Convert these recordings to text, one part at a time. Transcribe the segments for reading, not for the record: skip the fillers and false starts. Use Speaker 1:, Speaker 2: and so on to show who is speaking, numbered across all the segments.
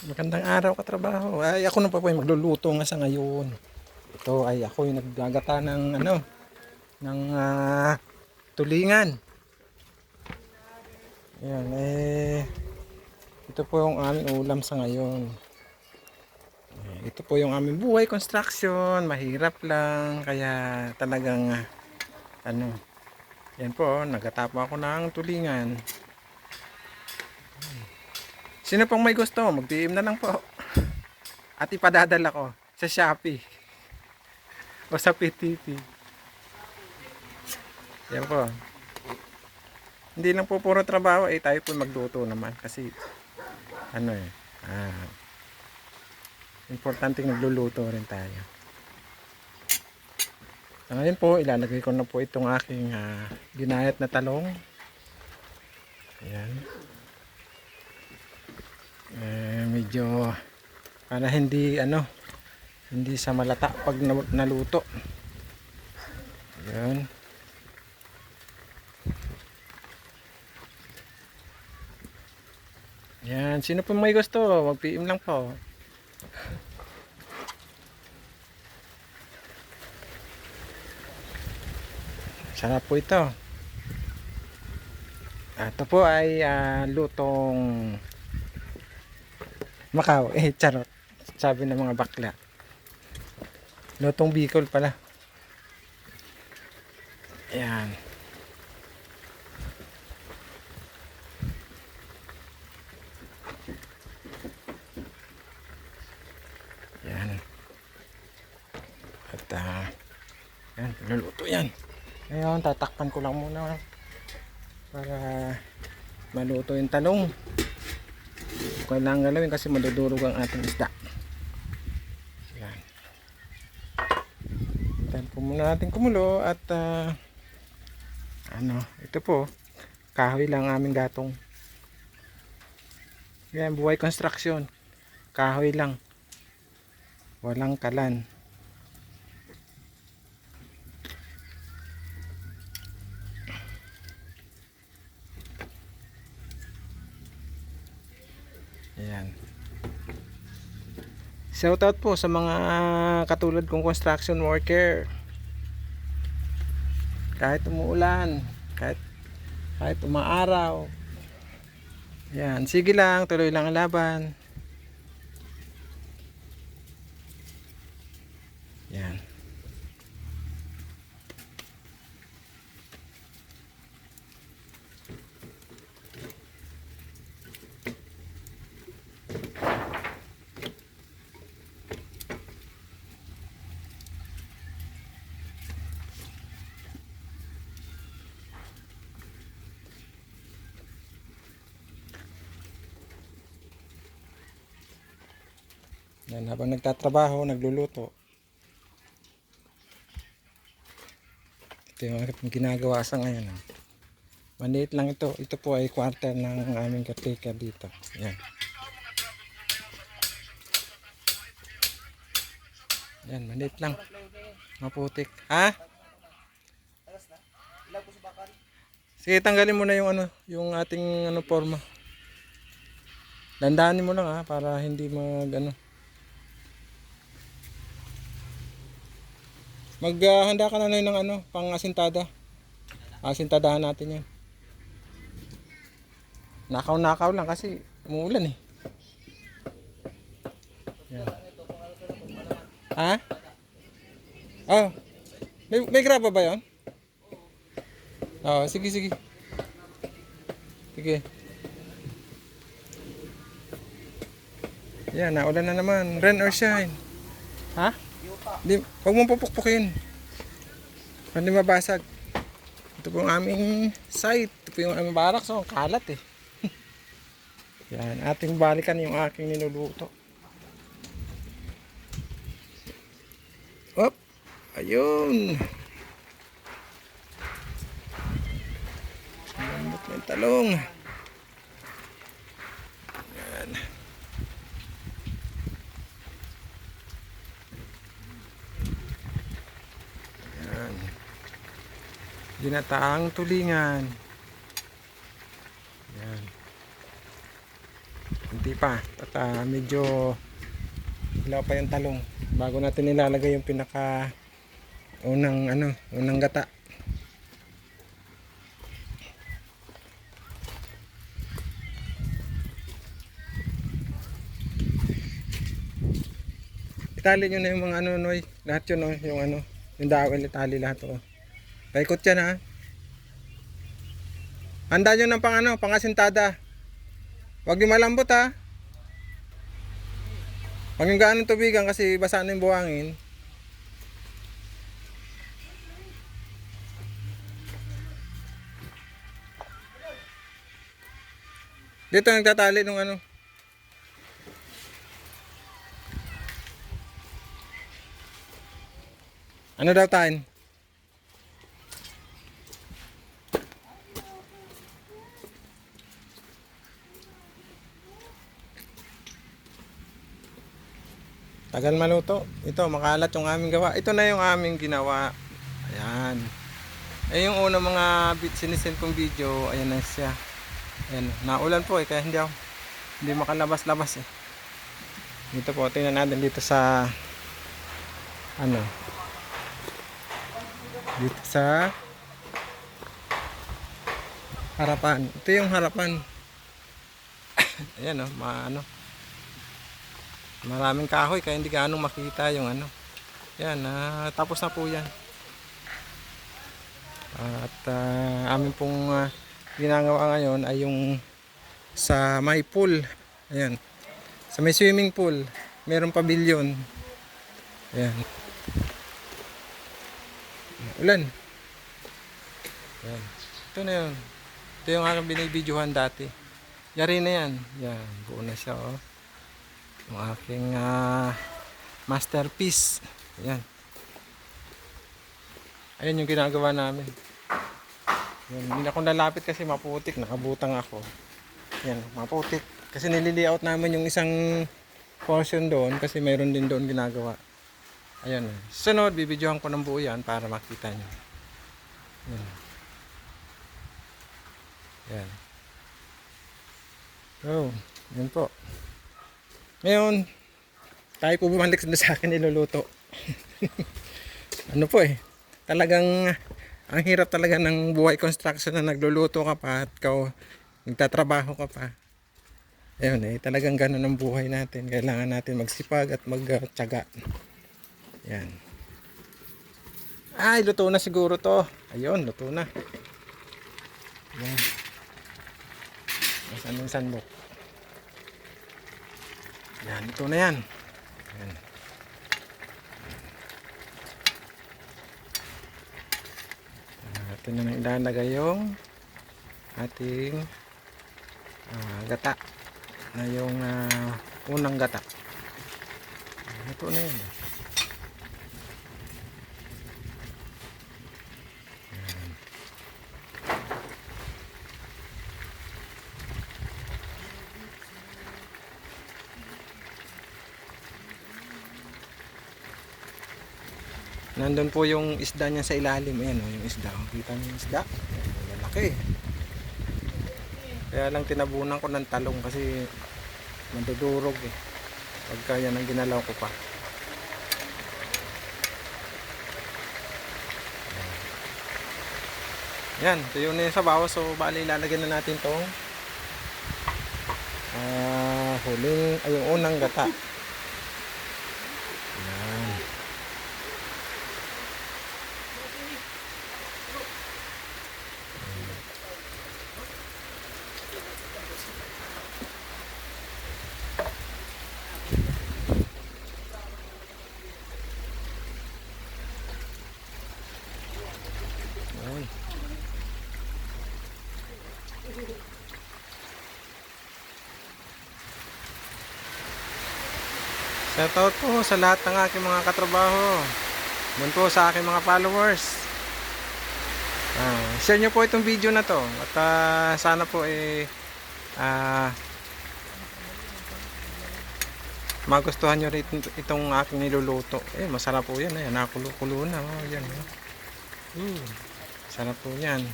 Speaker 1: Magandang araw katrabaho. Ay ako na pa po yung magluluto nga sa ngayon. Ito ay ako yung naggagata ng tulingan. Ayan ito po yung aming ulam sa ngayon. Ito po yung aming buhay construction, mahirap lang kaya talagang yan po, naggata po ako ng tulingan. Sino pong may gusto, mag-PM na lang po. At ipadadala ko sa Shopee o sa PTT. Yan po. Hindi lang po puro trabaho, tayo po magluto naman kasi importante nagluluto rin tayo. So, ngayon po, ilalagay ko na po itong aking ginayat na talong. Ayan. Medyo para hindi sa malata pag naluto. Ayan. Yan, sino po may gusto, mag-PM lang po. Sarap po ito. Ito po ay lutong Macau. Charot. Sabi ng mga bakla. Lutong Bicol pala. Ayan. Yan. At yan, luluto yan. Ngayon, tatakpan ko lang muna para maluto yung talong. Kailangan galawin kasi madudurog ang ating isda. Yan. Tahan po muna natin kumulo at ito po, kahoy lang aming gatong. Yan, buhay construction. Kahoy lang. Walang kalan. Ayan. Shout out po sa mga katulad kong construction worker. Kahit umuulan, kahit umaaraw. Ayan, sige lang, tuloy lang ang laban. Ayan. Yan, habang nagtatrabaho, nagluluto. Ito yung aking ginagawa sa ngayon. Maliit lang ito. Ito po ay quarter ng aming caretaker dito. Yan. Yan, maliit lang. Maputik. Ha? Sige, tanggalin mo na yung ating forma. Dandanin mo lang para hindi maghanda ka na ng pang asintada. Asintadahan natin yan. Nakaw lang kasi umuulan eh. Yan. Ha? Oh. May graba ba 'yon? Oh, sige. Sige. Yan, naulan na naman. Rain or shine. Ha? Huwag mong pupukpukin. Hindi mabasag. Ito po yung aming site. Ito po yung aming barak. So, kalat eh. Yan, ating balikan yung aking niluluto. Op! Ayun! Lambot na yung talong. Yan. Yan. Ginataang tulingan. Yan. konti pa. At medyo ilaw pa yung talong bago natin nilalagay yung pinaka unang gata. Itali nyo na yung mga noy, lahat yun yung dawel, itali lahat paikot yan ha. Handa nyo ng pangasintada. Huwag yung malambot ha. Huwag yung gaanong tubigan kasi basa na yung buhangin. Dito nagtatali nung ano daw tayo? Tagal maluto. Ito, makalat yung aming gawa. Ito na yung aming ginawa. Ayan. Eh yung unang mga sinisend kong video, ayan na siya. Ayan, naulan po kaya hindi makalabas-labas eh. Dito po, tingnan natin dito sa dito sa harapan. Ito yung harapan. Ayan maraming kahoy kaya hindi gaano makita yung yan, tapos na po yan. At amin pong ginagawa ngayon ay yung sa may pool. Ayan, sa may swimming pool meron pavilion. Ayan, ulan. Ayan, ito na yun. Ito yung aking binibidyohan dati. Yari na yan. Yan, buo na siya yung aking masterpiece. Ayan. Ayan yung ginagawa namin. Ayan, hindi na akong lalapit kasi maputik. Nakabutang ako. Ayan, maputik. Kasi nililiaut namin yung isang portion doon kasi mayroon din doon ginagawa. Ayan. Sunod, bibidyohan ko ng buo yan para makita nyo. Ayan. Ayan. Oh, yan po. Ngayon, tayo po bumalik sa akin niluluto. Talagang ang hirap talaga ng buhay construction na nagluluto ka pa at nagtatrabaho ka pa. Ayun talagang ganun ang buhay natin. Kailangan natin magsipag at magtiyaga. Yan. Ay, luto na siguro to. Ayun, luto na. Yan. Nasaan yung sandok? Yan, ito na yan. Yan. Ito na nang ilalagay yung ating gata na yung unang gata. Ito na yan. Nandun po yung isda niya sa ilalim. Ayan yung isda. Kita niyo yung isda? Malaki. Kaya lang tinabunan ko ng talong kasi madudurog eh. Pagka yan ang ginalaw ko pa. Yan. Ito yun na yung sabaw. So bali ilalagyan na natin tong yung unang gata. Shoutout po sa lahat ng aking mga katrabaho. Doon po sa aking mga followers. Share nyo po itong video na to. At sana po magustuhan nyo rin itong aking niluluto. Masarap po yan. Nakulo-kulo na. Yan. Sarap po yan.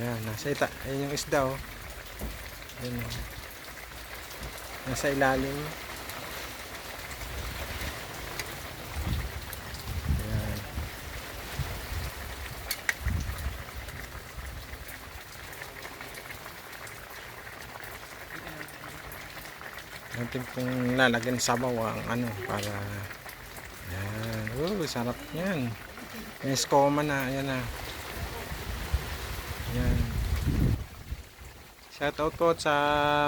Speaker 1: Yan. Nasa ayun yung isda. Yan. Nasa ilalim. Ayan. Natin pong lalagyan sa bawang ano para yan. Sarap yan. May skoma na. Ayan na. Yan. Shoutout po sa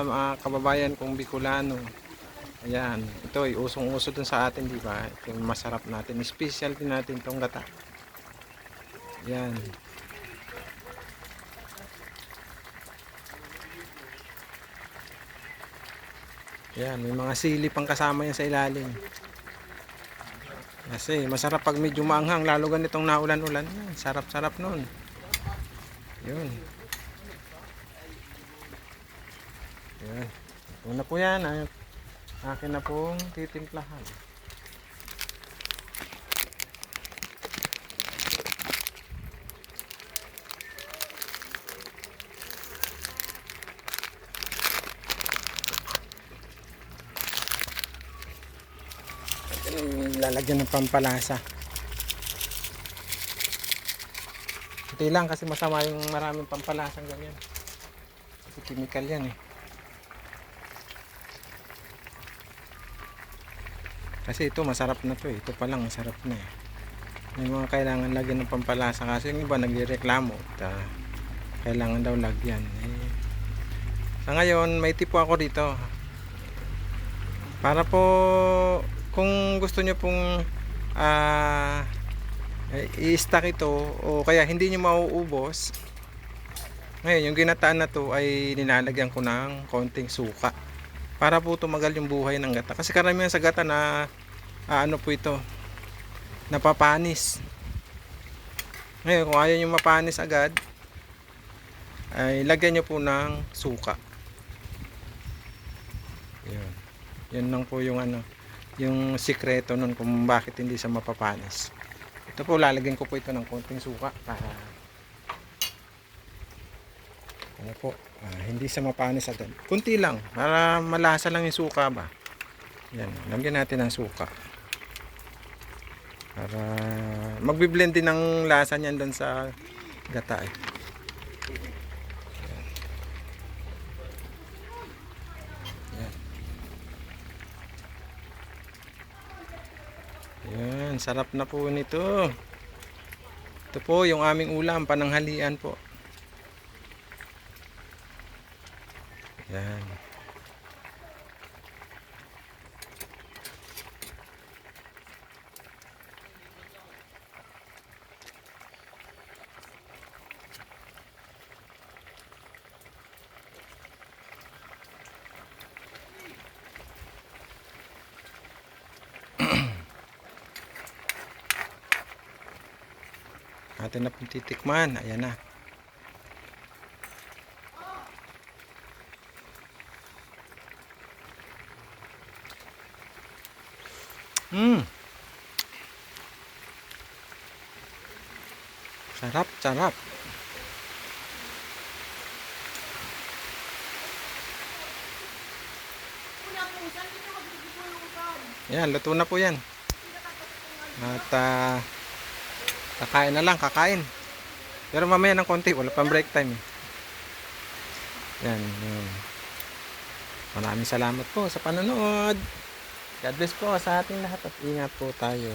Speaker 1: mga kababayan kong Bicolano. Ayan. Ito ay usong-uso dun sa atin, di ba? Ito yung masarap natin. Specialty natin tong gata. Yan. Yan. May mga sili pang kasama yan sa ilalim. Kasi masarap pag medyo maanghang. Lalo ganitong naulan-ulan. Sarap-sarap nun. Yun. Yan. Una po yan. Akin na pong titimplahan. Lalagyan ng pampalasa. Ito lang kasi masama yung maraming pampalasang ganyan. Kasi chemical yan eh. Kasi ito masarap na to eh. Ito pa lang masarap na eh. May mga kailangan lagyan ng pampalasa kasi yung iba nagrereklamo. Kailangan daw lagyan. Sa ngayon may tipo ako dito. Para po kung gusto nyo pong i-stack ito o kaya hindi nyo mauubos, ngayon yung ginataan na to ay nilalagyan ko ng konting suka para po tumagal yung buhay ng gata. Kasi karamihan sa gata na ano po ito, napapanis. Ngayon kung ayaw nyo mapanis agad, ay lagyan nyo po ng suka. Yun lang po yung ano, yung sikreto nun kung bakit hindi siya mapapanis. Ito po, lalagyan ko po ito ng konting suka para ano po, hindi siya mapanis agad. Kunti lang, para malasa lang yung suka ba. Yan, lagyan natin ng suka. Para magbi-blend din ng lasa niyan doon sa gata eh. Yan, sarap na po nito. Ito po yung aming ulam, pananghalian po. Yan. Atin na pong titikman. Ayan na. Sarap, sarap. Yan, luto na po yan. At kakain na lang, kakain. Pero mamaya ng konti, wala pang break time. Yan, yan. Maraming salamat po sa panonood. God bless po sa ating lahat at ingat po tayo.